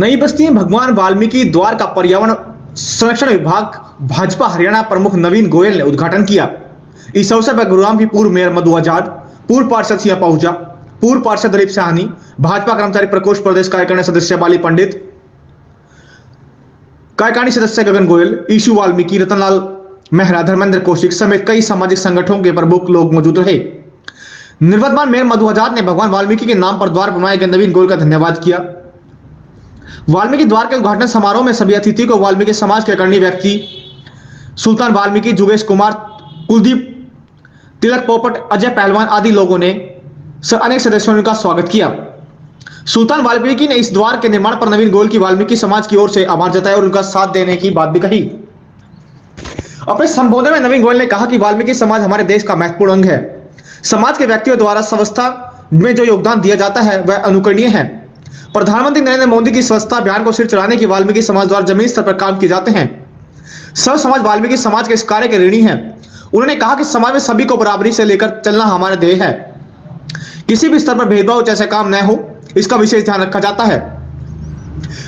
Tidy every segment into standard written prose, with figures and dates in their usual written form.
नई बस्ती में भगवान वाल्मीकि द्वार का पर्यावरण संरक्षण विभाग भाजपा हरियाणा प्रमुख नवीन गोयल ने उद्घाटन किया। इस अवसर पर गुरुग्राम की पूर्व मेयर मधु आजाद, पूर्व पार्षद सिया पहुंचा, पूर्व पार्षद दिलीप साहनी, भाजपा कर्मचारी प्रकोष्ठ प्रदेश कार्यकारिणी सदस्य बाली पंडित, कार्यकारिणी सदस्य गगन गोयल, ईशु वाल्मीकि, रतनलाल मेहरा, धर्मेंद्र कौशिक समेत कई सामाजिक संगठनों के प्रमुख लोग मौजूद रहे। निवर्तमान मेयर मधु आजाद ने भगवान वाल्मीकि के नाम पर द्वार बनवाए गए नवीन गोयल का धन्यवाद किया। वाल्मीकि द्वार के उद्घाटन समारोह में सभी अतिथि को वाल्मीकि समाज के अग्रणी व्यक्ति सुल्तान वाल्मीकि, जुगेश कुमार, कुलदीप, तिलक पोपट, अजय पहलवान आदि लोगों ने अनेक सदस्यों ने उनका स्वागत किया। सुल्तान वाल्मीकि ने इस द्वार के निर्माण पर नवीन गोयल की वाल्मीकि समाज की ओर से आभार जताया और उनका साथ देने की बात भी कही। अपने संबोधन में नवीन गोयल ने कहा कि वाल्मीकि समाज हमारे देश का महत्वपूर्ण अंग है। समाज के व्यक्तियों द्वारा व्यवस्था में जो योगदान दिया जाता है वह अनुकरणीय है। प्रधानमंत्री नरेंद्र मोदी की स्वच्छता अभियान को सिर चढ़ाने की वाल्मीकि समाज द्वारा जमीनी स्तर पर काम किए जाते हैं। सब समाज वाल्मीकि समाज के इस कार्य के ऋणी है। उन्होंने कहा कि समाज में सभी को बराबरी से लेकर चलना हमारा ध्येय है। किसी भी स्तर पर भेदभाव जैसे काम न हो, इसका विशेष ध्यान रखा जाता है।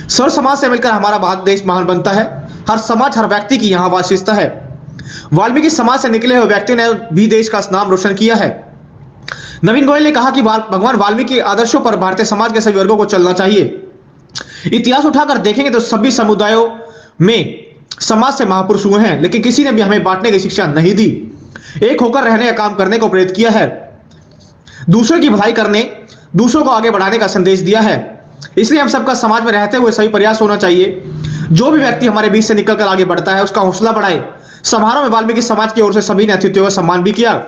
सर्व समाज से मिलकर हमारा भारत देश महान बनता है। हर समाज, हर व्यक्ति की यहाँ वास्तविकता है। वाल्मीकि समाज से निकले हुए व्यक्ति ने भी देश का नाम रोशन किया है। नवीन गोयल ने कहा कि भगवान वाल्मीकि के आदर्शों पर भारतीय समाज के सभी वर्गों को चलना चाहिए। इतिहास उठाकर देखेंगे तो सभी समुदायों में समाज से महापुरुष हुए हैं, लेकिन किसी ने भी हमें बांटने की शिक्षा नहीं दी। एक होकर रहने का काम करने को प्रेरित किया है। दूसरों की भलाई करने, दूसरों को आगे बढ़ाने का संदेश दिया है। इसलिए हम सबका समाज में रहते हुए सही प्रयास होना चाहिए। जो भी व्यक्ति हमारे बीच से निकलकर आगे बढ़ता है उसका हौसला बढ़ाए। समारोह में वाल्मीकि समाज की ओर से सभी ने अतिथियों का सम्मान भी किया।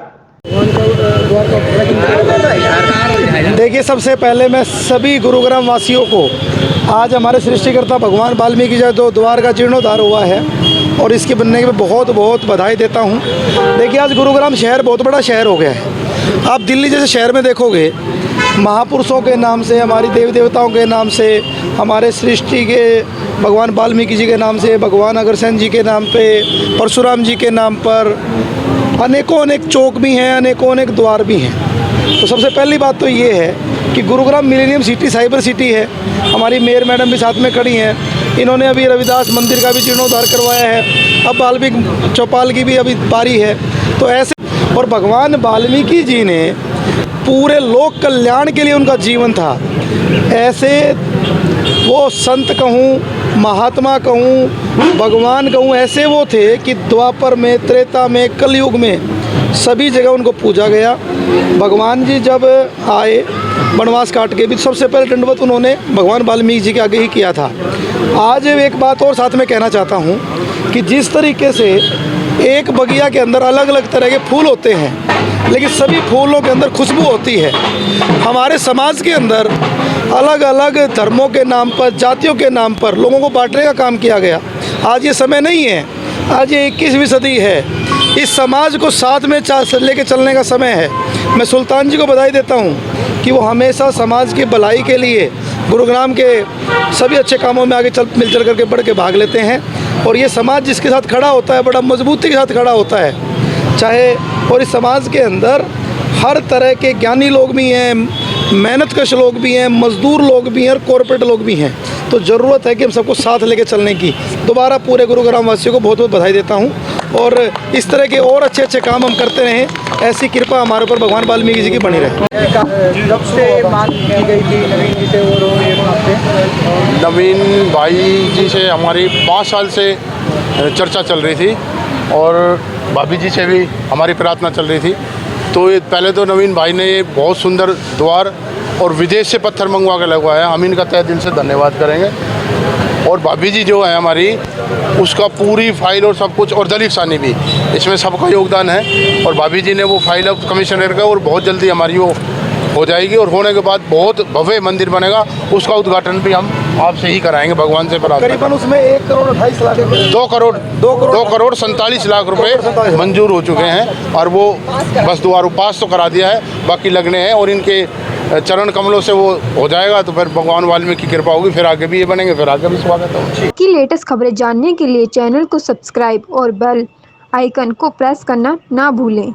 देखिए, सबसे पहले मैं सभी गुरुग्राम वासियों को आज हमारे सृष्टिकर्ता भगवान वाल्मीकि जो द्वार का जीर्णोद्धार हुआ है और इसके बनने की बहुत बहुत बधाई देता हूं। देखिए, आज गुरुग्राम शहर बहुत बड़ा शहर हो गया है। आप दिल्ली जैसे शहर में देखोगे, महापुरुषों के नाम से, हमारी देवी देवताओं के नाम से, हमारे सृष्टि के भगवान वाल्मीकि जी के नाम से, भगवान अग्रसेन जी के नाम पे, परशुराम जी के नाम पर अनेकों अनेक चौक भी हैं, अनेकों अनेक द्वार भी हैं। तो सबसे पहली बात तो ये है कि Gurugram millennium city, cyber city है। हमारी मेयर मैडम भी साथ में खड़ी हैं। इन्होंने अभी रविदास मंदिर का भी जीर्णोद्धार करवाया है। अब वाल्मीकि चौपाल की भी अभी बारी है। तो ऐसे, और भगवान वाल्मीकि जी ने पूरे लोक कल्याण के लिए उनका जीवन था। ऐसे वो संत कहूँ, महात्मा कहूँ, भगवान कहूँ, ऐसे वो थे कि द्वापर में, त्रेता में, कलयुग में सभी जगह उनको पूजा गया। भगवान जी जब आए वनवास काट के भी, सबसे पहले दंडवत उन्होंने भगवान वाल्मीकि जी के आगे ही किया था। आज एक बात और साथ में कहना चाहता हूँ कि जिस तरीके से एक बगिया के अंदर अलग अलग तरह के फूल होते हैं, लेकिन सभी फूलों के अंदर खुशबू होती है। हमारे समाज के अंदर अलग अलग धर्मों के नाम पर, जातियों के नाम पर लोगों को बांटने का काम किया गया। आज ये समय नहीं है। आज ये 21वीं सदी है। इस समाज को साथ में लेके चलने का समय है। मैं सुल्तान जी को बधाई देता हूँ कि वो हमेशा समाज की भलाई के लिए गुरुग्राम के सभी अच्छे कामों में आगे मिल चल करके बढ़ के भाग लेते हैं। और ये समाज जिसके साथ खड़ा होता है, बड़ा मजबूती के साथ खड़ा होता है। चाहे, और इस समाज के अंदर हर तरह के ज्ञानी लोग भी हैं, मेहनतकश लोग भी हैं, मजदूर लोग भी हैं और कॉरपोरेट लोग भी हैं। तो ज़रूरत है कि हम सबको साथ लेके चलने की। दोबारा पूरे गुरुग्राम वासियों को बहुत बहुत बधाई देता हूं। और इस तरह के और अच्छे अच्छे काम हम करते रहें। ऐसी कृपा हमारे ऊपर भगवान वाल्मीकि जी की बनी रहे। कब से मांग की गई थी नवीन जी से और ये वहाँ पे? नवीन भाई जी से हमारी 5 साल से चर्चा चल रही थी और भाभी जी से भी हमारी प्रार्थना चल रही थी। तो ये पहले तो नवीन भाई ने ये बहुत सुंदर द्वार और विदेश से पत्थर मंगवा के लगवाया। हम इनका तहे दिल से धन्यवाद करेंगे। और भाभी जी जो है हमारी, उसका पूरी फाइल और सब कुछ, और दिलीप साहनी भी, इसमें सबका योगदान है। और भाभी जी ने वो फाइल अब कमिश्नर का, और बहुत जल्दी हमारी वो हो जाएगी। और होने के बाद बहुत भव्य मंदिर बनेगा। उसका उद्घाटन भी हम आपसे ही कराएंगे, भगवान से प्रार्थना। करीबन उसमें 1 करोड़ 28 लाख, 2 करोड़ 47 लाख रुपए मंजूर हो चुके हैं। और वो बस द्वार पास तो करा दिया है, बाकी लगने हैं। और इनके चरण कमलों से वो हो जाएगा तो फिर भगवान वाल्मीकि की कृपा होगी। फिर आगे भी ये बनेंगे, फिर आगे भी स्वागत हो। की लेटेस्ट खबरें जानने के लिए चैनल को सब्सक्राइब और बेल आइकन को प्रेस करना ना भूलें।